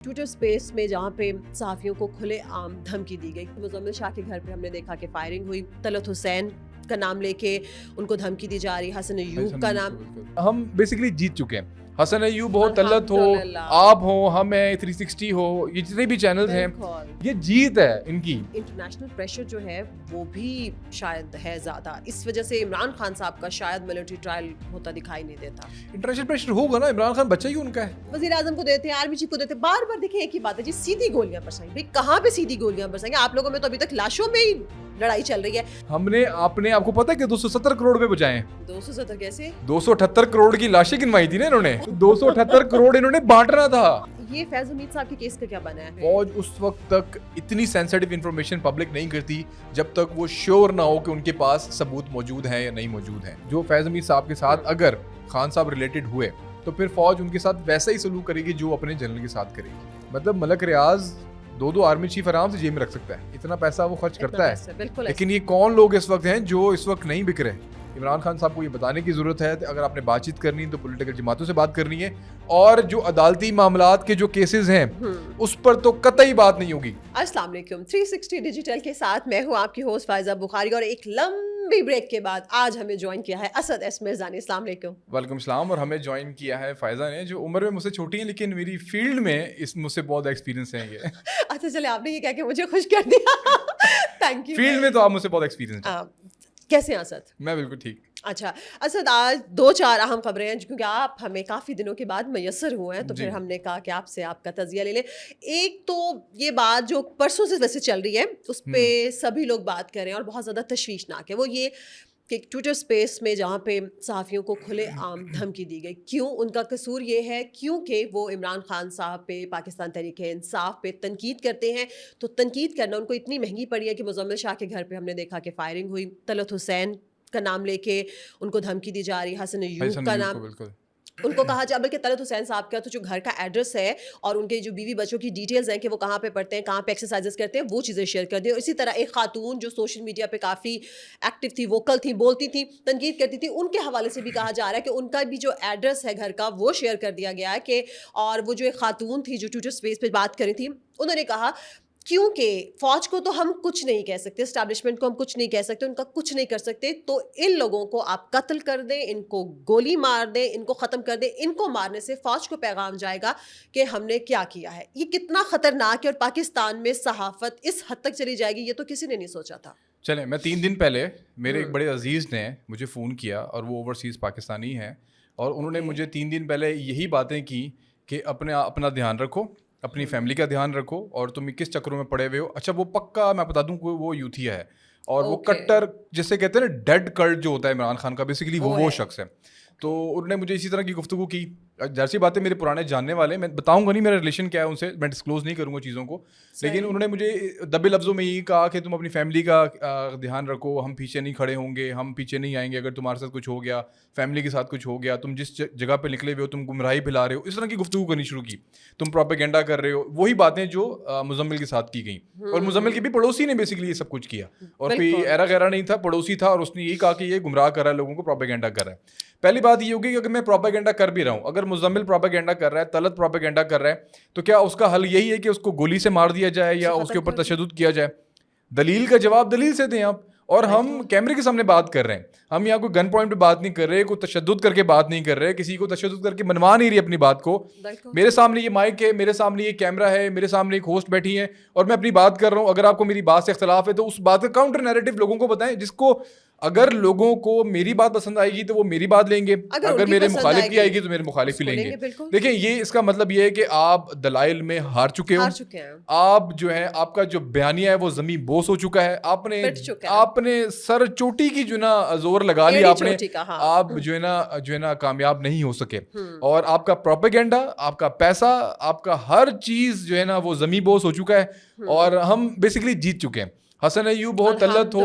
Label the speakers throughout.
Speaker 1: Twitter space में जहाँ पे सहाफ़ियों को खुले आम धमकी दी गई। मुज़म्मिल शाह के घर पे हमने देखा कि फायरिंग हुई। तलत हुसैन का नाम लेके उनको धमकी दी जा रही, हसन अय्यूब का नाम।
Speaker 2: हम बेसिकली जीत चुके हैं। हसन अय्यूब हो, तलत हो, आप हो, हम हैं, 360 हो, ये जितने भी चैनल्स हैं, ये जीत है इनकी।
Speaker 1: इंटरनेशनल प्रेशर जो है वो भी शायद है ज़्यादा, इस वजह से इमरान खान साहब का शायद मिलिट्री ट्रायल होता दिखाई नहीं देता।
Speaker 2: इंटरनेशनल प्रेशर होगा ना, इमरान खान बच्चा ही उनका है।
Speaker 1: वज़ीर आज़म को देते हैं, आर्मी चीफ को देते हैं, बार बार देखिए एक ही बात है जी, सीधी गोलियां बरसाएंगे। भाई कहाँ पे सीधी गोलियां बरसाएंगे? आप लोगों में तो अभी तक लाशों में ही लड़ाई चल रही है।
Speaker 2: हमने आपने आपको पता है कि 270 करोड़ रुपए बचाए हैं।
Speaker 1: 270 कैसे?
Speaker 2: 278 करोड़ की लाशें गिनवाई थी ना इन्होंने। 278 करोड़ इन्होंने बांटना था।
Speaker 1: ये फैज हमीद साहब के केस का क्या बना है?
Speaker 2: फौज उस वक्त तक इतनी सेंसिटिव इंफॉर्मेशन पब्लिक नहीं करती जब तक वो श्योर ना हो कि उनके पास सबूत मौजूद हैं या नहीं मौजूद हैं। जो फैज हमीद साहब के साथ अगर खान साहब रिलेटेड हुए तो फिर फौज उनके साथ वैसा ही सलूक करेगी जो अपने जनरल के साथ करेगी। मतलब मलक रियाज दो आर्मी चीफ आराम से जेब में रख सकता है, इतना पैसा वो खर्च करता है। लेकिन ये कौन लोग इस वक्त हैं जो इस वक्त नहीं बिक रहे? इमरान खान साहब को ये बताने की जरूरत है, अगर आपने बातचीत करनी है तो पॉलिटिकल जमातों से बात करनी है, और जो अदालती मामलात के जो केसेस हैं उस पर तो कतई बात नहीं होगी।
Speaker 1: अस्सलाम वालेकुम, 360 डिजिटल के साथ मैं हूँ आपकी होस्ट फायजा बुखारी, और एक लंबी ब्रेक के बाद आज हमें ज्वाइन किया है असद एस मिर्ज़ा ने। अस्सलाम वालेकुम।
Speaker 2: वालेकुम सलाम। और हमें ज्वाइन किया है फायजा ने, जो उम्र में मुझसे छोटी है लेकिन मेरी फील्ड में इस मुझसे बहुत एक्सपीरियंस है ये।
Speaker 1: अच्छा चले, आपने ये कह के मुझे खुश कर दिया। Thank you.
Speaker 2: फील्ड में तो आप मुझसे बहुत एक्सपीरियंस है।
Speaker 1: कैसे हैं असद?
Speaker 2: मैं बिल्कुल ठीक।
Speaker 1: अच्छा असद, आज 2-4 अहम खबरें हैं क्योंकि आप हमें काफ़ी दिनों के बाद मैसर हुए हैं, तो फिर हमने कहा कि आपसे आपका तजिया ले लें। एक तो ये बात जो परसों से वैसे चल रही है उस पर सभी लोग बात कर रहे हैं और बहुत ज़्यादा तशवीशनाक है, वो ये कि ट्विटर स्पेस में जहाँ पे सहाफ़ियों को खुले आम धमकी दी गई। क्यों? उनका कसूर ये है क्योंकि वो इमरान खान साहब पे, पाकिस्तान तहरीक-ए-इंसाफ पे तनकीद करते हैं। तो तनकीद करना उनको इतनी महंगी पड़ी है कि मुज़म्मिल शाह के घर पे हमने देखा कि फायरिंग हुई। तलत हुसैन का नाम लेके उनको धमकी दी जा रही, हसन अय्यूब का नाम, उनको कहा जा, बल्कि तलत हुसैन साहब का तो जो घर का एड्रेस है और उनके जो बीवी बच्चों की डिटेल्स हैं कि वो कहाँ पे पढ़ते हैं, कहाँ पे एक्सरसाइजेस करते हैं, वो चीज़ें शेयर कर दी। और इसी तरह एक खातून जो सोशल मीडिया पे काफ़ी एक्टिव थी, वोकल थी, बोलती थी, तनकीद करती थी, उनके हवाले से भी कहा जा रहा है कि उनका भी जो एड्रेस है घर का वो शेयर कर दिया गया है कि, और वो जो एक खातून थी जो ट्विटर स्पेस पे बात करी थी, उन्होंने कहा क्योंकि फौज को तो हम कुछ नहीं कह सकते, एस्टैब्लिशमेंट को हम कुछ नहीं कह सकते, उनका कुछ नहीं कर सकते, तो इन लोगों को आप कत्ल कर दें, इनको गोली मार दें, इनको ख़त्म कर दें। इनको मारने से फौज को पैगाम जाएगा कि हमने क्या किया है। ये कितना ख़तरनाक है, और पाकिस्तान में सहाफ़त इस हद तक चली जाएगी ये तो किसी ने नहीं सोचा था।
Speaker 2: चलें, मैं 3 दिन पहले मेरे एक बड़े अजीज़ ने मुझे फ़ोन किया, और वो ओवरसीज़ पाकिस्तानी हैं, और उन्होंने मुझे 3 दिन पहले यही बातें की कि अपना ध्यान रखो, अपनी फैमिली का ध्यान रखो, और तुम किस चक्करों में पड़े हुए हो। अच्छा, वो पक्का मैं बता दूं कि वो यूथिया है, और वो कट्टर जिसे कहते हैं ना डेड कल्ट जो होता है इमरान खान का, बेसिकली वो शख्स है। तो उन्होंने मुझे इसी तरह की गुफ्तगू की। जैसी बातें मेरे पुराने जानने वाले, मैं बताऊंगा नहीं मेरा रिलेशन क्या है उनसे, मैं डिस्क्लोज नहीं करूंगा चीज़ों को, लेकिन उन्होंने मुझे दबे लफ्ज़ों में यही कहा कि तुम अपनी फैमिली का ध्यान रखो, हम पीछे नहीं खड़े होंगे, हम पीछे नहीं आएंगे अगर तुम्हारे साथ कुछ हो गया, फैमिली के साथ कुछ हो गया, तुम जिस जगह पे निकले हुए हो तुम गुमराही फैला रहे हो, इस तरह की गुफ्तगू करनी शुरू की, तुम प्रोपेगेंडा कर रहे हो। वही बातें जो मुज़म्मिल के साथ की गई, और मुज़म्मिल के भी पड़ोसी ने बेसिकली ये सब कुछ किया, और कोई एरा गैरा नहीं था, पड़ोसी था, और उसने यही कहा कि ये गुमराह कर रहा है लोगों को, प्रोपेगेंडा कर रहा है। पहली बात ये होगी कि अगर मैं प्रोपेगेंडा कर भी रहा हूँ, अगर मुज़म्मिल प्रोपेगेंडा कर रहा है, तलत प्रोपेगेंडा कर रहा है, तो क्या उसका हल यही है कि उसको गोली से मार दिया जाए या उसके ऊपर तशद्दुद किया जाए? दलील का जवाब दलील से दें आप। और हम कैमरे के सामने बात कर रहे हैं, हम यहाँ कोई गन पॉइंट पे बात नहीं कर रहे, कोई तशद्दुद करके बात नहीं कर रहे, किसी को तशद्दुद करके मनवा नहीं रही अपनी बात को। मेरे सामने ये माइक है, मेरे सामने ये कैमरा है, मेरे सामने एक होस्ट बैठी है, और मैं अपनी बात कर रहा हूँ। अगर आपको मेरी बात से इख्तलाफ है तो उस बात का काउंटर नैरेटिव लोगों को बताएं, जिसको अगर लोगों को मेरी बात पसंद आएगी तो वो मेरी बात लेंगे, अगर मेरे मुखालिफ की आएगी तो मेरे मुखालिफ ही लेंगे। देखिए, ये इसका मतलब ये है कि आप दलाइल में हार चुके हो, आप जो है आपका जो बयानिया है वो ज़मीन बोस हो चुका है, आपने सर चोटी की जो ना जोर लगा लिया आपने, आप जो है ना कामयाब नहीं हो सके, और आपका प्रोपेगेंडा, आपका पैसा, आपका हर चीज़ जो है ना वो ज़मीन बोस हो चुका है, और हम बेसिकली जीत चुके हैं। हसन अय्यूब हो, तलत हो,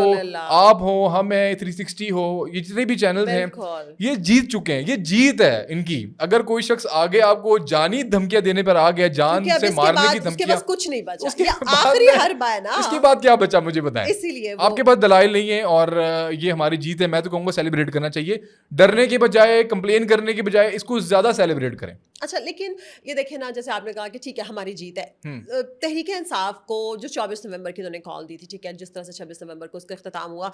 Speaker 2: आप हो, हम हैं, 360 हो, ये जितने भी चैनल्स हैं, ये जीत चुके हैं। ये जीत है इनकी। अगर कोई शख्स आगे आपको जानी धमकियां देने पर आ गया, जान से मारने की धमकियां,
Speaker 1: कुछ नहीं बचा, आखिरी हर्ब है ना,
Speaker 2: इसके बाद क्या बचा मुझे बताएं।
Speaker 1: इसीलिए
Speaker 2: आपके पास दलाइल नहीं है, और ये हमारी जीत है। मैं तो कहूँगा सेलिब्रेट करना चाहिए, डरने के बजाय, कंप्लेन करने के बजाय इसको ज्यादा सेलिब्रेट करें।
Speaker 1: اچھا لیکن یہ دیکھیں نا جیسے آپ نے کہا کہ ٹھیک ہے ہماری جیت ہے, تحریک انصاف کو جو 24 نومبر کی انہوں نے کال دی تھی, ٹھیک ہے, جس طرح سے 26 نومبر کو اس کا اختتام ہوا,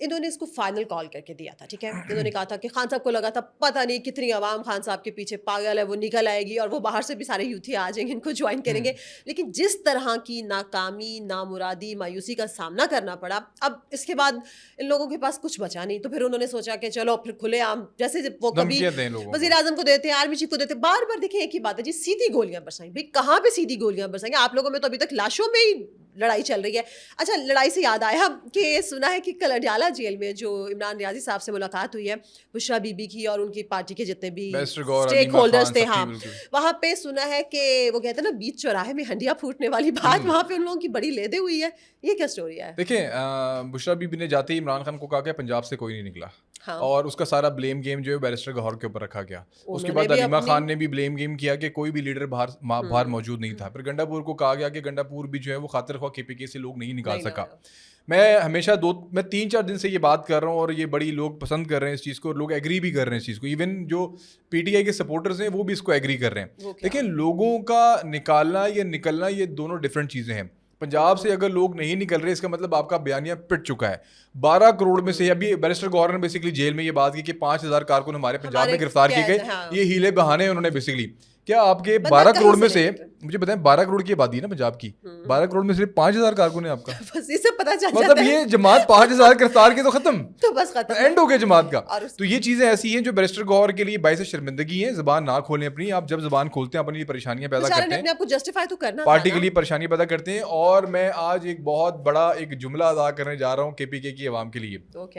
Speaker 1: انہوں نے اس کو فائنل کال کر کے دیا تھا, ٹھیک ہے, انہوں نے کہا تھا کہ خان صاحب کو لگا تھا پتہ نہیں کتنی عوام خان صاحب کے پیچھے پاگل ہے, وہ نکل آئے گی اور وہ باہر سے بھی سارے یوتھی آ جائیں گے, ان کو جوائن کریں گے, لیکن جس طرح کی ناکامی, نامرادی, مایوسی کا سامنا کرنا پڑا, اب اس کے بعد ان لوگوں کے پاس کچھ بچا نہیں, تو پھر انہوں نے سوچا کہ چلو پھر کھلے عام جیسے وہ کبھی وزیر اعظم کو دیتے ہیں, آرمی چیف کو دیتے ہیں, بار بار دیکھیں ایک ہی بات ہے جی, سیدھی گولیاں برسائیں. بھائی کہاں پہ سیدھی گولیاں برسائیں گے, آپ لوگوں میں تو ابھی تک لاشوں میں ہی لڑائی چل رہی ہے. اچھا لڑائی سے یاد آیا کہ سنا ہے کہ کل اڈیالہ جیل میں جو عمران ریاضی صاحب سے ملاقات ہوئی ہے بشرا بی بی کی اور ان کی پارٹی کے جتنے بھی اسٹیک ہولڈرز تھے, ہاں وہاں پہ سنا ہے کہ وہ کہتے ہیں نا بیچ چوراہے میں ہنڈیاں پھوٹنے والی بات, وہاں پہ ان لوگوں کی بڑی لیدے ہوئی ہے, یہ کیا سٹوری ہے؟
Speaker 2: دیکھیں بشرا بی بی نے جاتے ہی عمران خان کو کہا کہ پنجاب سے کوئی نہیں نکلا, اور اس کا سارا بلیم گیم جو ہے بیرسٹر گوہر کے اوپر رکھا گیا. اس کے بعد علیمہ خان نے بھی بلیم گیم کیا کہ کوئی بھی لیڈر باہر موجود نہیں تھا. پھر گنڈا پور کو کہا گیا کہ گنڈا پور بھی جو ہے وہ خاطر خواہ کے پی کے سے لوگ نہیں نکال سکا. میں ہمیشہ میں 3-4 دن سے یہ بات کر رہا ہوں, اور یہ بڑی لوگ پسند کر رہے ہیں اس چیز کو, اور لوگ ایگری بھی کر رہے ہیں اس چیز کو, ایون جو پی ٹی آئی کے سپورٹرز ہیں وہ بھی اس کو ایگری کر رہے ہیں. دیکھیں لوگوں کا نکالنا یا نکلنا یہ دونوں ڈفرینٹ چیزیں ہیں. پنجاب سے اگر لوگ نہیں نکل رہے, اس کا مطلب آپ کا بیانیہ پٹ چکا ہے. 12 کروڑ میں سے, ابھی بیرسٹر گورنر نے بیسیکلی جیل میں یہ بات کی کہ 5,000 کارکن ہمارے پنجاب میں گرفتار کیے گئے, یہ ہیلے بہانے انہوں نے بیسیکلی. کیا آپ کے 12 کروڑ میں سے, مجھے بتائیں 12 کروڑ کی آبادی ہے نا پنجاب کی, 12 کروڑ میں صرف 5,000 کارکن ہیں آپ کا, مطلب یہ جماعت 5,000 گرفتار کی تو ختم,
Speaker 1: تو بس ختم,
Speaker 2: اینڈ ہو گیا جماعت کا. تو یہ چیزیں ایسی ہیں جو بیرسٹر گوہر کے لیے باعث شرمندگی ہیں. زبان نہ کھولیں اپنی, آپ جب زبان کھولتے ہیں اپنی پریشانیاں پیدا کرتے ہیں,
Speaker 1: آپ کو جسٹیفائی تو کرنا
Speaker 2: پارٹی کے لیے پریشانی پیدا کرتے ہیں. اور میں آج ایک بہت بڑا ایک جملہ ادا کرنے جا رہا ہوں کے پی کے کی عوام کے لیے.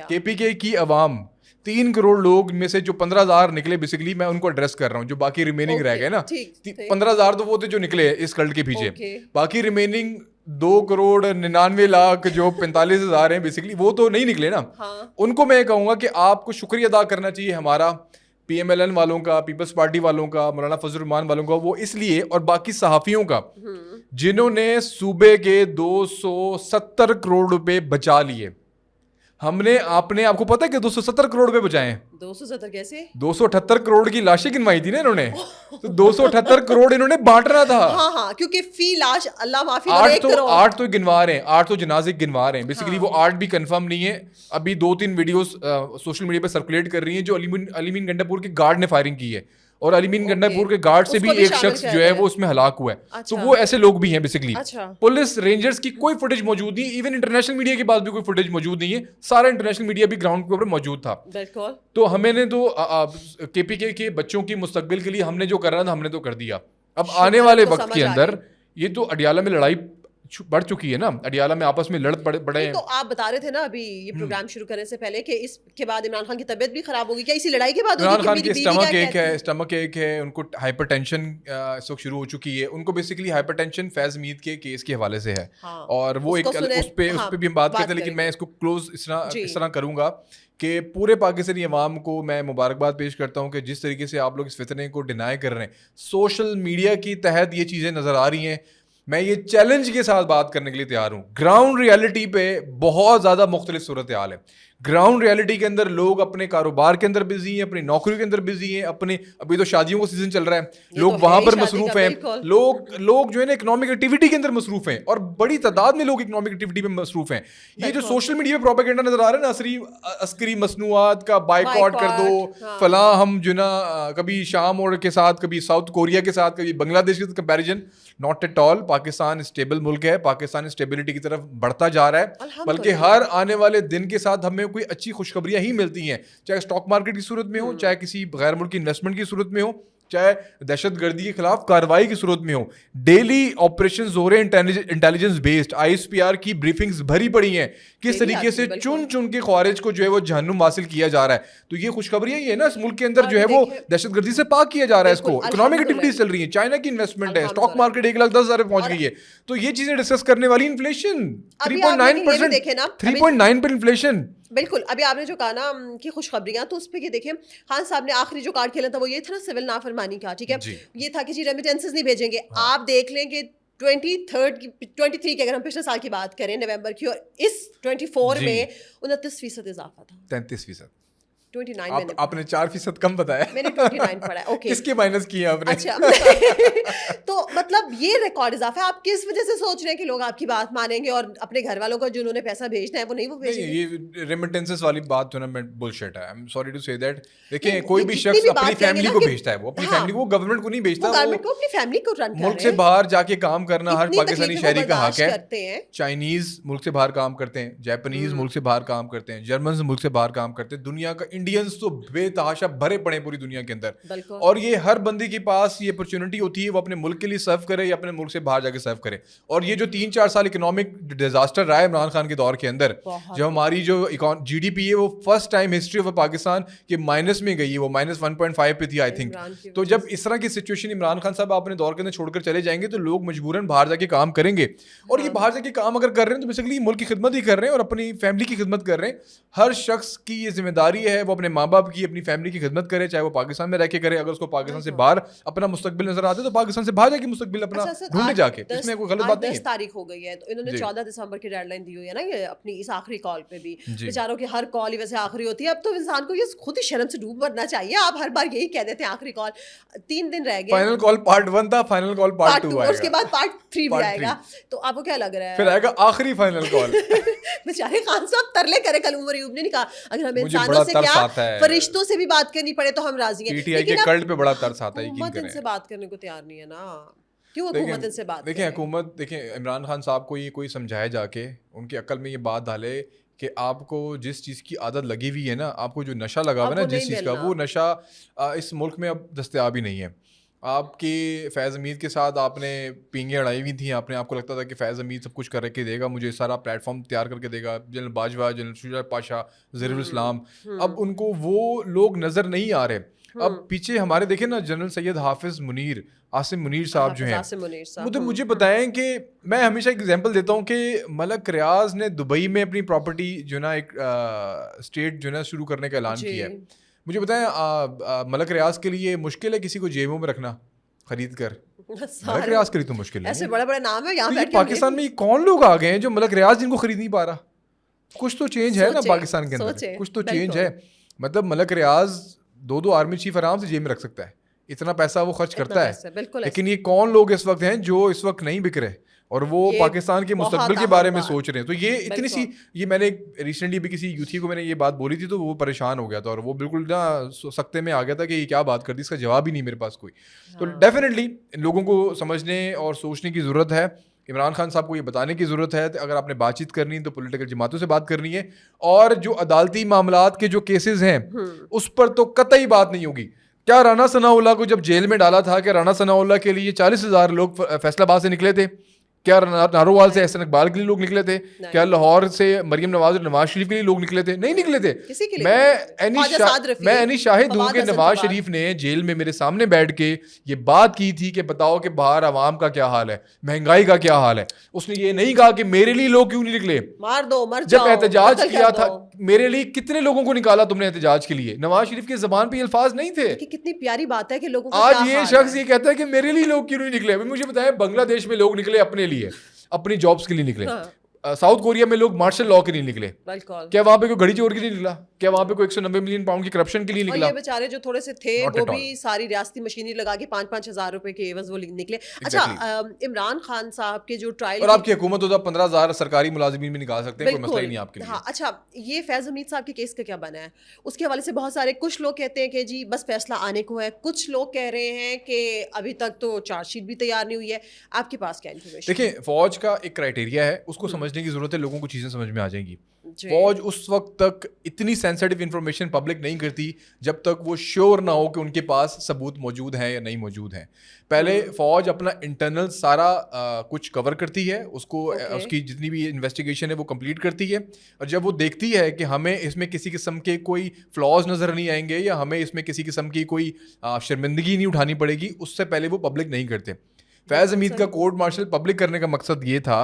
Speaker 2: کے پی کے کی عوام 3 کروڑ لوگ میں سے جو 15,000 نکلے, بیسیکلی میں ان کو ایڈریس کر رہا ہوں, جو باقی ریمیننگ رہ گئے نا, 15,000 تو وہ تھے جو نکلے اس کلٹ کے پیچھے, باقی ریمیننگ 2 کروڑ 99 لاکھ جو 45,000 ہیں بیسیکلی, وہ تو نہیں نکلے نا. ان کو میں کہوں گا کہ آپ کو شکریہ ادا کرنا چاہیے ہمارا, پی ایم ایل این والوں کا, پیپلز پارٹی والوں کا, مولانا فضل الرحمان والوں کا, وہ اس لیے, اور باقی صحافیوں کا جنہوں نے صوبے کے 270 کروڑ روپے بچا لیے. ہم نے آپ کو پتا ہے کہ 270 کروڑ روپے بچائے ہیں.
Speaker 1: 270 کیسے؟
Speaker 2: 278 کروڑ کی لاشیں گنوائی تھی نا انہوں نے, تو 278 کروڑ انہوں نے بانٹنا تھا.
Speaker 1: ہاں کیونکہ فی لاش اللہ معافی
Speaker 2: 8 تو گنوا رہے ہیں, 8 تو جنازے گنوا رہے ہیں بیسیکلی. وہ 8 بھی کنفرم نہیں ہے. ابھی 2-3 ویڈیوز سوشل میڈیا پہ سرکولیٹ کر رہی ہیں جو علی مین گنڈا پور کے گارڈ نے فائرنگ کی ہے, اور علی مین گنڈا پور کے گارڈ سے بھی ایک شخص جو ہے وہ اس میں ہلاک ہوا ہے. تو وہ ایسے لوگ بھی ہیں بیسیکلی. پولیس رینجرز کی کوئی فوٹیج موجود نہیں, ایون انٹرنیشنل میڈیا کے پاس بھی کوئی فوٹیج موجود نہیں ہے. سارا انٹرنیشنل میڈیا بھی گراؤنڈ کے اوپر موجود تھا. تو ہمیں نے تو کے پی کے بچوں کی مستقبل کے لیے ہم نے جو کرنا تھا ہم نے تو کر دیا. اب آنے والے وقت کے اندر یہ تو اڈیالہ میں لڑائی بڑھ چکی ہے نا, اڈیالہ میں آپس میں لڑ پڑے.
Speaker 1: تو آپ بتا رہے تھے نا ابھی یہ پروگرام شروع کرنے سے پہلے کہ اس کے بعد عمران خان کی طبیعت بھی خراب ہوگی, کیا اسی لڑائی کے بعد ہوگی؟
Speaker 2: عمران خان کی اسٹمک ایک ہے, ان کو ہائپر ٹینشن اس وقت شروع ہو چکی ہے. ان کو بیسیکلی ہائپر ٹینشن فیض مید کے کیس کے حوالے سے ہے, اور وہ ایک اس پہ بھی ہم بات کرتے ہیں, لیکن میں اس کو کلوز اس طرح کروں گا کہ پورے پاکستانی عوام کو میں مبارکباد پیش کرتا ہوں کہ جس طریقے سے آپ لوگ اس فتنے کو ڈینائی کر رہے ہیں. سوشل میڈیا کی تحت یہ چیزیں نظر آ رہی ہیں. میں یہ چیلنج کے ساتھ بات کرنے کے لیے تیار ہوں. گراؤنڈ ریالٹی پہ بہت زیادہ مختلف صورتحال ہے. گراؤنڈ ریالٹی کے اندر لوگ اپنے کاروبار کے اندر بزی ہیں, اپنی نوکریوں کے اندر بزی ہیں, ابھی تو شادیوں کا سیزن چل رہا ہے, لوگ وہاں پر مصروف ہیں. لوگ جو ہے نا اکنامک ایکٹیویٹی کے اندر مصروف ہیں, اور بڑی تعداد میں لوگ اکنامک ایکٹیویٹی میں مصروف ہیں. یہ جو سوشل میڈیا پہ پروپیگنڈا نظر آ رہا ہے نا, عسکری مصنوعات کا بائیکاٹ کر دو, فلاں ہم جو نا کبھی شام اور کے ساتھ, کبھی ساؤتھ کوریا کے ساتھ, کبھی بنگلہ دیش کے comparison, not at all. Pakistan stable ملک ہے, پاکستان اسٹیبلٹی کی طرف بڑھتا جا رہا ہے, بلکہ ہر آنے والے دن کے ساتھ ہمیں کوئی اچھی خوشخبریاں ہی ملتی ہیں, چاہے اسٹاک مارکیٹ کی صورت میں ہو, چاہے کسی غیر ملکی انویسٹمنٹ کی صورت میں ہو, چاہے دہشت گردی کے خلاف کارروائی کی صورت میں ہو. ڈیلی آپریشنز ہو رہے ہیں intelligence based. I S P R کی بریفنگز بھری پڑی ہیں, کس طریقے سے چن کے خوارج کو جو ہے وہ جہنم حاصل کیا جا رہا ہے. تو یہ خوشخبریاں ہی ہے نا, اس ملک کے اندر جو ہے وہ دہشت گردی سے پاک کیا جا رہا ہے اس کو. اکنامک ایکٹیویٹیز چل رری ہیں, چائنا کی انویسٹمنٹ ہے, اسٹاک مارکیٹ 1,10,000 پہ پہنچ گئی ہے. تو یہ چیزیں ڈسکس کرنے والی. انفلیشن 3.9% پر انفلیشن.
Speaker 1: بالکل. ابھی آپ نے جو کہا نا کہ خوشخبریاں, تو اس پہ یہ دیکھیں خان صاحب نے آخری جو کارڈ کھیلا تھا وہ یہ تھا نا سول نافرمانی کا, ٹھیک ہے, یہ تھا کہ جی ریمیٹنسز نہیں بھیجیں گے. آپ دیکھ لیں کہ 23 کی اگر ہم پچھلے سال کی بات کریں نومبر کی, اور اس 24 میں 29% اضافہ تھا,
Speaker 2: 33%.
Speaker 1: 29
Speaker 2: آپ
Speaker 1: मैंने
Speaker 2: आपने 4% कम बताया.
Speaker 1: मैंने 29 पढ़ा है. ओके,
Speaker 2: किसके माइनस किया आपने?
Speaker 1: अच्छा. तो मतलब ये रिकॉर्ड इजाफा है. आप किस वजह से सोच रहे हैं कि लोग आपकी बात मानेंगे और अपने घर वालों को जिन्होंने पैसा भेजना है वो नहीं
Speaker 2: नहीं,
Speaker 1: भेजेंगे?
Speaker 2: ये रेमिटेंसेस वाली बात जो ना मैं बुलशिट है. I am sorry to say that. देखिए
Speaker 1: नहीं,
Speaker 2: कोई
Speaker 1: ये
Speaker 2: भी
Speaker 1: जितनी
Speaker 2: शख्स
Speaker 1: भी
Speaker 2: अपनी
Speaker 1: बात करेंगे
Speaker 2: फैमिली
Speaker 1: ना
Speaker 2: को
Speaker 1: कि
Speaker 2: भेजता है, वो अपनी
Speaker 1: हाँ,
Speaker 2: फैमिली को गवर्नमेंट को नहीं
Speaker 1: वो
Speaker 2: भेजता.
Speaker 1: गवर्नमेंट
Speaker 2: वो
Speaker 1: को अपनी फैमिली को रन कर
Speaker 2: मुल्क
Speaker 1: रहे
Speaker 2: से
Speaker 1: हैं.
Speaker 2: बाहर जाके काम करना हर
Speaker 1: इतनी
Speaker 2: पाकिस्तानी
Speaker 1: तकलीफें वो
Speaker 2: शहरी का हक
Speaker 1: बर्दाश्त
Speaker 2: है.
Speaker 1: करते हैं.
Speaker 2: चाइनीज मुल्क से बाहर काम करते हैं, जापानीज मुल्क से बाहर काम करते हैं, जर्मन मुल्क से बाहर काम करते हैं. दुनिया का इंडियंस तो बेतहाशा भरे पड़े हैं पूरी दुनिया के अंदर.
Speaker 1: बिल्कुल.
Speaker 2: और ये हर बंदे के पास ये अपॉर्चुनिटी होती है वो अपने मुल्क के लिए सर्व करे या अपने मुल्क से बाहर जाके सर्व करे. और ये जो 3-4 साल इकोनॉमिक डिजास्टर रहा है इमरान खान के दौर के अंदर,
Speaker 1: बहुत.
Speaker 2: जब हमारी जो GDP है वो first time history of Pakistan के माइनस में गई है. वो -1.5 पे थी आई थिंक.
Speaker 1: इमरान की
Speaker 2: तो
Speaker 1: वजह
Speaker 2: जब इस तरह की सिचुएशन इमरान खान साहब अपने दौर के अंदर छोड़कर चले जाएंगे तो लोग मजबूरन बाहर जाके काम करेंगे. और ये बाहर जाके काम अगर कर रहे हैं तो बेसिकली मुल्क की खिदमत ही कर रहे हैं और अपनी फैमिली की खिदमत कर रहे हैं. हर शख्स की ये जिम्मेदारी है वो अपने माँ बाप की, अपनी फैमिली की खिदमत करे, चाहे वो पाकिस्तान में रह के करे. अगर उसको पाकिस्तान से बाहर अपना मुस्तकबिल नजर आता है तो पाकिस्तान से बाहर जाके मुस्तकबिल अपना
Speaker 1: अच्छा, सर,
Speaker 2: ढूंढे
Speaker 1: आज
Speaker 2: जाके.
Speaker 1: 10
Speaker 2: इसमें कोई गलत बात नहीं
Speaker 1: 10
Speaker 2: है.
Speaker 1: तारीख हो गई है तो इन्होंने
Speaker 2: जी.
Speaker 1: 14 दिसंबर की डेडलाइन दी हुई है ना, ये अपनी इस आखिरी कॉल पे भी.
Speaker 2: जी.
Speaker 1: बेचारों की हर कॉल ही वैसे आखिरी होती है. अब तो इंसान को ये खुद ही शर्म से डूब मरना चाहिए. आप हर बार यही कह देते हैं आखिरी कॉल. 3 दिन रह गए.
Speaker 2: फाइनल कॉल पार्ट 1 था, फाइनल कॉल पार्ट 2
Speaker 1: 2 और उसके
Speaker 2: आएगा.
Speaker 1: बाद पार्ट 3 भी
Speaker 2: Part
Speaker 1: आएगा. तो आपको क्या लग रहा है?
Speaker 2: फिर आएगा आखिरी फाइनल कॉल.
Speaker 1: बेचारे खान साहब तरले करे. कल उमर अयूब ने नहीं कहा अगर हमें
Speaker 2: मुझे
Speaker 1: इंसानों
Speaker 2: बड़ा
Speaker 1: से
Speaker 2: तरस
Speaker 1: क्या
Speaker 2: आता है.
Speaker 1: फरिश्तों से भी बात करनी पड़े तो हम राजी हैं.
Speaker 2: पीटीआई के
Speaker 1: लेकिन अब
Speaker 2: कल्ट पे बड़ा तरस आता है, यकीन
Speaker 1: हुकूमत
Speaker 2: करें.
Speaker 1: इनसे बात करने को तैयार नहीं है ना. क्यों हुकूमत इनसे बात
Speaker 2: देखिए
Speaker 1: करे?
Speaker 2: हुकूमत, देखिए इमरान खान साहब को ये कोई समझाए जाके, उनकी अक्ल में ये बात डाले कि आपको जिस चीज़ की आदत लगी हुई है ना, आपको जो नशा लगा हुआ है
Speaker 1: अब
Speaker 2: ना
Speaker 1: वो
Speaker 2: जिस
Speaker 1: नहीं
Speaker 2: चीज़ का,
Speaker 1: मिलना.
Speaker 2: वो नशा इस मुल्क में अब दस्तयाब ही नहीं है. आपकी फैज़ हमीद के साथ आपने पींगे अड़ाई हुई थी. आपको लगता था कि फैज़ हमीद सब कुछ करके देगा, मुझे सारा प्लेटफॉर्म तैयार करके देगा. जनरल बाजवा, जनरल शुजा पाशा, ज़हीरुल इस्लाम, अब उनको वो लोग नज़र नहीं आ रहे. अब पीछे हमारे देखें ना जनरल सैयद हाफिज़ मुनीर, आसिम मुनीर साहब जो हैं,
Speaker 1: आसिम मुनीर साहब.
Speaker 2: मतलब मुझे बताएं कि मैं हमेशा एक एग्जांपल देता हूँ कि मलक रियाज ने दुबई में अपनी प्रॉपर्टी जो ना एक स्टेट जो ना शुरू करने का ऐलान
Speaker 1: जी.
Speaker 2: किया है. मुझे बताएं मलक रियाज के लिए मुश्किल है किसी को जेबों में रखना खरीद कर? मलक
Speaker 1: सारे
Speaker 2: रियाज के लिए तो मुश्किल
Speaker 1: ऐसे
Speaker 2: नहीं है.
Speaker 1: बड़े बड़े नाम है यहाँ
Speaker 2: तो ये
Speaker 1: बैठ के
Speaker 2: पाकिस्तान में कौन लोग आ गए हैं जो मलक रियाज जिनको खरीद नहीं पा रहा? कुछ तो चेंज है ना
Speaker 1: सोचे,
Speaker 2: पाकिस्तान के अंदर,
Speaker 1: सोचे,
Speaker 2: कुछ तो चेंज
Speaker 1: बिल्कुल.
Speaker 2: है. मतलब मलक रियाज 2 आर्मी चीफ आराम से जेब में रख सकता है, इतना पैसा वो खर्च
Speaker 1: इतना
Speaker 2: करता है.
Speaker 1: पैसा, बिल्कुल
Speaker 2: लेकिन ये कौन लोग इस वक्त हैं जो इस वक्त नहीं बिक रहे और वो
Speaker 1: ये
Speaker 2: पाकिस्तान के
Speaker 1: बहुत
Speaker 2: मुस्तकबिल के
Speaker 1: अहम
Speaker 2: बारे में
Speaker 1: बात.
Speaker 2: सोच रहे हैं? तो ये इतनी सी, ये मैंने रिसेंटली भी किसी यूथी को मैंने ये बात बोली थी तो वो परेशान हो गया था और वो बिल्कुल ना सख्ते में आ गया था कि ये क्या बात कर दी, इसका जवाब ही नहीं मेरे पास कोई. तो डेफिनेटली लोगों को समझने और सोचने की ज़रूरत है. इमरान खान साहब को ये बताने की ज़रूरत है अगर आपने बातचीत करनी है तो पॉलिटिकल जमातों से बात करनी है. और जो अदालती मामलात के जो केसेस हैं उस पर तो कतई बात नहीं होगी. क्या राना सनाउल्लाह को जब जेल में डाला था, क्या राना सनाउल्लाह के लिए 40,000 लोग फैसलाबाद से निकले थे? क्या नारोवाल से एहसन इकबाल के लिए लोग निकले थे? क्या लाहौर से मरियम नवाज और नवाज शरीफ के लिए लोग निकले थे? नहीं निकले थे.
Speaker 1: किसी के लिए
Speaker 2: मैं एनी शाहिद हूँ कि नवाज शरीफ ने जेल में मेरे सामने बैठ के ये बात की थी कि बताओ कि बाहर आवाम का क्या हाल है, महंगाई का क्या हाल है. उसने ये नहीं कहा कि मेरे लिए लोग क्यों नहीं निकले.
Speaker 1: मार दो, मर
Speaker 2: जब
Speaker 1: जाओ,
Speaker 2: एहतजाज
Speaker 1: कत्ल
Speaker 2: किया
Speaker 1: कर
Speaker 2: था,
Speaker 1: दो.
Speaker 2: मेरे लिए कितने लोगों को निकाला तुमने एहतजाज के लिए? नवाज शरीफ की ज़बान पे ये अल्फाज नहीं थे.
Speaker 1: कि कितनी प्यारी बात है कि लोगों का
Speaker 2: आज
Speaker 1: क्या
Speaker 2: ये
Speaker 1: हाल
Speaker 2: शख्स
Speaker 1: है.
Speaker 2: ये कहता है कि मेरे लिए लोग क्यों नहीं निकले. अभी मुझे बताएं, बांग्लादेश में लोग निकले अपने लिए, अपनी जॉब्स के लिए निकले. साउथ कोरिया में लोग मार्शल लॉ के लिए निकले.
Speaker 1: बिल्कुल.
Speaker 2: क्या वहां पे कोई घड़ी चोर के लिए निकला? क्या वहां पे कोई 190 मिलियन पाउंड की करप्शन के लिए
Speaker 1: और
Speaker 2: निकला?
Speaker 1: ये बेचारे जो थोड़े से थे
Speaker 2: Not
Speaker 1: वो
Speaker 2: at all.
Speaker 1: भी सारी रियासती मशीनरी लगा के 5-5 हज़ार रुपए के एवज वो निकले. अच्छा, इमरान खान साहब के जो ट्रायल
Speaker 2: और आपकी हुकूमत हो तो 15,000 सरकारी मुलाजिमीन भी निकाल सकते हैं, कोई मसला ही नहीं आपके लिए.
Speaker 1: हाँ. अच्छा, ये फैज़ हमीद साहब के केस का क्या बना है? उसके हवाले से बहुत सारे, कुछ लोग कहते हैं कि जी बस फैसला आने को है, कुछ लोग कह रहे हैं कि अभी तक तो चार्जशीट भी तैयार नहीं हुई है. आपके पास क्या इन्फॉर्मेशन?
Speaker 2: देखिए, फौज का एक क्राइटेरिया है, उसको समझने की जरूरत है, लोगों को चीज़ें समझ में आ जाएंगी.
Speaker 1: जी.
Speaker 2: फौज उस वक्त तक इतनी सेंसिटिव इंफॉर्मेशन पब्लिक नहीं करती जब तक वो श्योर ना हो कि उनके पास सबूत मौजूद हैं या नहीं मौजूद हैं. पहले फौज अपना इंटरनल सारा कुछ कवर करती है, उसको उसकी जितनी भी इन्वेस्टिगेशन है वो कंप्लीट करती है. और जब वो देखती है कि हमें इसमें किसी किस्म के कोई फ्लॉज नज़र नहीं आएंगे या हमें इसमें किसी किस्म की कोई शर्मिंदगी नहीं उठानी पड़ेगी, उससे पहले वो पब्लिक नहीं करते. फैज़ हमीद का कोर्ट मार्शल पब्लिक करने का मकसद ये था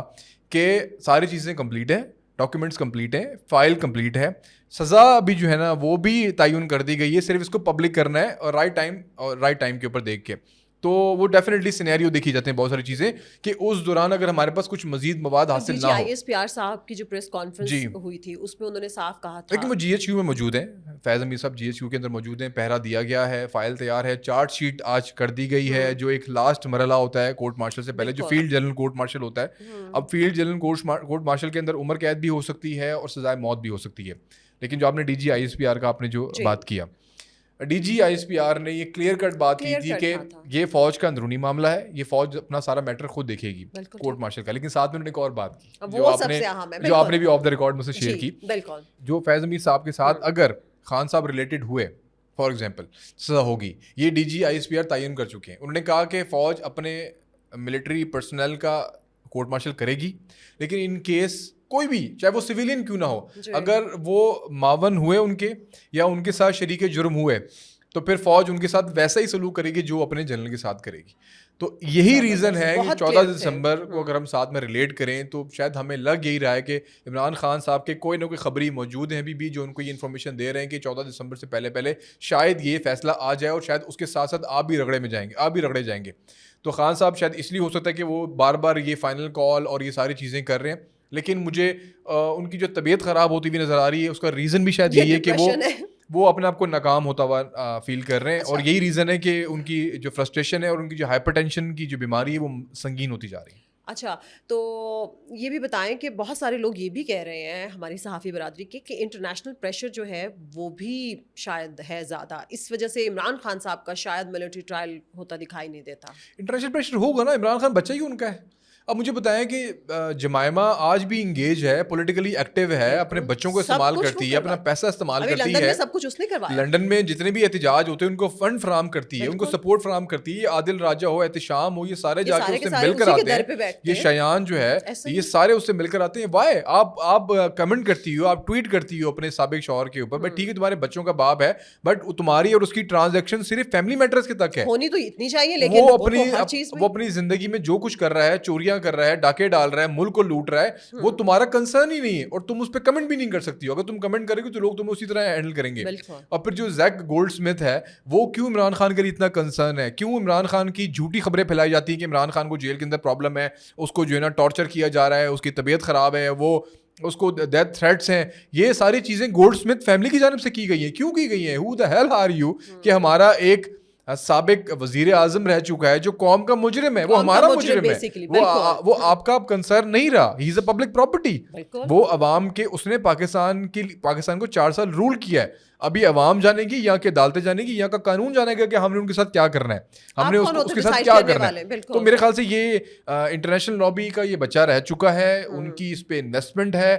Speaker 2: कि सारी चीज़ें कंप्लीट हैं, डॉक्यूमेंट्स कंप्लीट हैं, फाइल कंप्लीट है, सज़ा भी जो है ना वो भी तयन कर दी गई है, सिर्फ इसको पब्लिक करना है और राइट टाइम के ऊपर देख के. تو وہ ڈیفینیٹلی سینیریو دیکھی جاتے ہیں بہت ساری چیزیں کہ اس دوران اگر ہمارے پاس کچھ مزید مواد حاصل نہ ہو.
Speaker 1: ISPR صاحب کی جو پریس کانفرنس ہوئی تھی اس میں انہوں نے صاف کہا تھا,
Speaker 2: لیکن وہ GHQ میں موجود ہیں, فیض امیر صاحب GHQ کے اندر موجود ہیں, پہرا دیا گیا ہے, فائل تیار ہے, چارج شیٹ آج کر دی گئی ہے, جو ایک لاسٹ مرحلہ ہوتا ہے کورٹ مارشل سے پہلے, جو فیلڈ جنرل کورٹ مارشل ہوتا ہے. اب field general court marshal K اندر عمر قید بھی ہو سکتی ہے اور سزائے موت بھی ہو سکتی ہے. لیکن جو آپ نے DG ISPR کا آپ نے جو بات کیا, DG ISPR نے یہ کلیئر کٹ بات کی تھی کہ یہ فوج کا اندرونی معاملہ ہے, یہ فوج اپنا سارا میٹر خود دیکھے گی کورٹ مارشل کا. لیکن ساتھ میں انہوں نے ایک اور بات کی جو آپ نے بھی آف دا ریکارڈ مجھ سے شیئر کی, جو فیض امیر صاحب کے ساتھ اگر خان صاحب ریلیٹڈ ہوئے فار ایگزامپل سزا ہوگی, یہ DG ISPR تعین کر چکے ہیں. انہوں نے کہا کہ فوج اپنے ملٹری پرسنل کا کورٹ مارشل کرے گی, لیکن ان کیس کوئی بھی چاہے وہ سویلین کیوں نہ ہو, اگر وہ معاون ہوئے ان کے یا ان کے ساتھ شریک جرم ہوئے تو پھر فوج ان کے ساتھ ویسا ہی سلوک کرے گی جو اپنے جنرل کے ساتھ کرے گی. تو یہی ریزن ہے کہ 14 دسمبر کو اگر ہم ساتھ میں ریلیٹ کریں تو شاید ہمیں لگ یہی رہا ہے کہ عمران خان صاحب کے کوئی نہ کوئی خبری موجود ہیں ابھی بھی جو ان کو یہ انفارمیشن دے رہے ہیں کہ 14 دسمبر سے پہلے شاید یہ فیصلہ آ جائے, اور شاید اس کے ساتھ ساتھ آپ بھی رگڑے جائیں گے. تو خان صاحب شاید اس لیے ہو سکتا ہے کہ وہ بار بار یہ فائنل کال اور یہ ساری چیزیں کر رہے ہیں, لیکن مجھے ان کی جو طبیعت خراب ہوتی ہوئی نظر آ رہی ہے اس کا ریزن بھی شاید یہی ہے کہ وہ اپنے آپ کو ناکام ہوتا ہوا فیل کر رہے ہیں. اور یہی ریزن ہے کہ ان کی جو فرسٹریشن ہے اور ان کی جو ہائپر ٹینشن کی جو بیماری ہے وہ سنگین ہوتی جا رہی ہے.
Speaker 1: اچھا, تو یہ بھی بتائیں کہ بہت سارے لوگ یہ بھی کہہ رہے ہیں ہماری صحافی برادری کے کہ انٹرنیشنل پریشر جو ہے وہ بھی شاید ہے زیادہ, اس وجہ سے عمران خان صاحب کا شاید ملٹری ٹرائل ہوتا دکھائی نہیں دیتا.
Speaker 2: انٹرنیشنل پریشر ہوگا نا, عمران خان بچہ ہی ان کا ہے. اب مجھے بتائیں کہ جمائمہ آج بھی انگیج ہے, پولیٹیکلی ایکٹیو ہے, اپنے بچوں کو استعمال کرتی ہے, اپنا پیسہ استعمال کرتی ہے,
Speaker 1: سب کچھ اس نے کروایا.
Speaker 2: لنڈن میں جتنے بھی احتجاج ہوتے ہیں ان کو فنڈ فراہم کرتی ہے, ان کو سپورٹ فراہم کرتی ہے. عادل راجہ ہو, احتشام ہو, یہ سارے جا کے اس سے مل کر آتے ہیں. یہ شیان جو ہے یہ سارے اس سے مل کر آتے ہیں. وائی آپ کمنٹ کرتی ہو, آپ ٹویٹ کرتی ہو اپنے سابق شوہر کے اوپر, بٹ ٹھیک ہے تمہارے بچوں کا باپ ہے, بٹ تمہاری اور اس کی ٹرانزیکشن صرف فیملی میٹرز کے تک ہے.
Speaker 1: ہونی تو اتنی چاہیے, لیکن
Speaker 2: وہ اپنی زندگی میں جو کچھ کر رہا ہے, چوریاں کر رہا ہے, ڈاکے ڈال رہا ہے, ملک کو لوٹ رہا ہے, وہ تمہارا کنسرن ہی نہیں ہے, اور تم اس پہ کمنٹ بھی نہیں کر سکتی ہو. اگر تم کمنٹ کرے گی تو لوگ تمہیں اسی طرح ہینڈل کریں گے. اور پھر جو زیک گولڈ سمتھ ہے وہ کیوں عمران خان کے لیے اتنا کنسرن ہے, کیوں عمران خان کی جھوٹی خبریں پھیلائی جاتی ہیں کہ عمران خان کو جیل کے اندر پرابلم ہے, اس کو جو ہے نا ٹارچر کیا جا رہا ہے, اس کی طبیعت خراب ہے, وہ اس کو ڈیتھ تھریٹس ہیں. یہ ساری چیزیں گولڈ سمتھ فیملی کی جانب سے کی گئی ہیں. کیوں کی گئی ہیں؟ ہو دا ہیل آر یو کہ ہمارا ایک سابق وزیر اعظم رہ چکا ہے جو قوم کا مجرم ہے, وہ ہمارا مجرم ہے, وہ آپ کا کنسرن نہیں رہا. ہی از اے پبلک پراپرٹی. وہ عوام کے, اس نے پاکستان کو 4 سال رول کیا ہے. ابھی عوام جانے گی, یہاں کے عدالتیں جانے گی, یہاں کا قانون جانے گا کہ ہم نے ان کے ساتھ کیا کرنا ہے, ہم نے اس کے ساتھ کیا کرنا ہے. تو میرے خیال سے یہ انٹرنیشنل لابی کا یہ بچہ رہ چکا ہے. ان کی اس پہ انویسٹمنٹ ہے,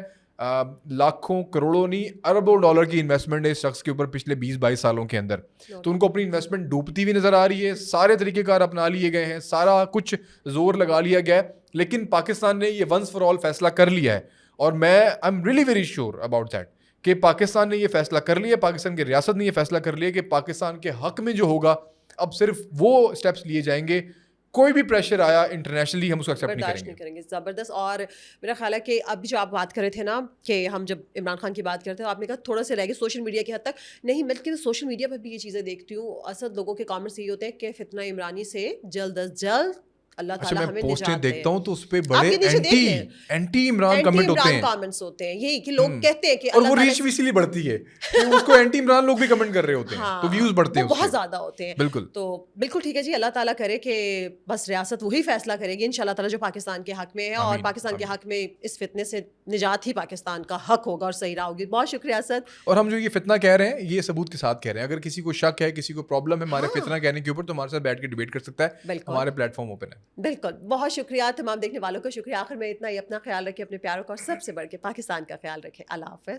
Speaker 2: لاکھوں کروڑوں نہیں اربوں ڈالر کی انویسٹمنٹ ہے اس شخص کے اوپر پچھلے 20-22 سالوں کے اندر. تو ان کو اپنی انویسٹمنٹ ڈوبتی ہوئی نظر آ رہی ہے. سارے طریقہ کار اپنا لیے گئے ہیں, سارا کچھ زور لگا لیا گیا ہے, لیکن پاکستان نے یہ ونس فار آل فیصلہ کر لیا ہے. اور میں I am really very sure about that کہ پاکستان نے یہ فیصلہ کر لیا, پاکستان کی ریاست نے یہ فیصلہ کر لیا کہ پاکستان کے حق میں جو ہوگا اب صرف وہ اسٹیپس لیے جائیں گے. کوئی بھی پریشر آیا انٹرنیشنلی ہم اس کو ایکسیپٹ نہیں کریں گے.
Speaker 1: زبردست. اور میرا خیال ہے کہ ابھی جو آپ بات کر رہے تھے نا کہ ہم جب عمران خان کی بات کرتے ہیں, آپ نے کہا تھوڑا سا رہ گیا سوشل میڈیا کی حد تک نہیں, بلکہ سوشل میڈیا پہ بھی یہ چیزیں دیکھتی ہوں. اصل لوگوں کے کامنٹس یہ ہوتے ہیں کہ فتنہ عمرانی سے جلد از جلد اللہ تعالیٰ ہمیں
Speaker 2: پوسٹیں دیکھتا ہوں تو اس پہ بڑے اینٹی عمران
Speaker 1: کمنٹس ہوتے ہیں. یہی کہ لوگ کہتے ہیں کہ
Speaker 2: اور وہ ریچ بھی اسی لیے بڑھتی ہے کہ اس کو اینٹی عمران لوگ بھی کمنٹ کر رہے ہوتے ہیں, تو ویوز بڑھتے ہیں,
Speaker 1: بہت زیادہ ہوتے ہیں.
Speaker 2: بالکل.
Speaker 1: تو بالکل ٹھیک ہے جی, اللہ تعالیٰ کرے کہ بس ریاست وہی فیصلہ کرے گی انشاءاللہ تعالیٰ جو پاکستان کے حق میں ہے, اور پاکستان کے حق میں اس فتنے سے نجات ہی پاکستان کا حق ہوگا اور صحیح راہ ہوگی. بہت شکریہ اسد.
Speaker 2: اور ہم جو یہ فتنہ کہہ رہے ہیں یہ ثبوت کے ساتھ کہہ رہے ہیں. اگر کسی کو شک ہے, کسی کو پرابلم ہے ہمارے فتنہ کہنے کے اوپر, تو ہمارے ساتھ بیٹھ کے ڈیبیٹ کر سکتا ہے. ہمارے پلیٹ فارم اوپن ہے.
Speaker 1: بالکل. بہت شکریہ تمام دیکھنے والوں کا. شکریہ. آخر میں اتنا ہی, اپنا خیال رکھیں, اپنے پیاروں کا, اور سب سے بڑھ کے پاکستان کا خیال رکھیں. اللہ حافظ.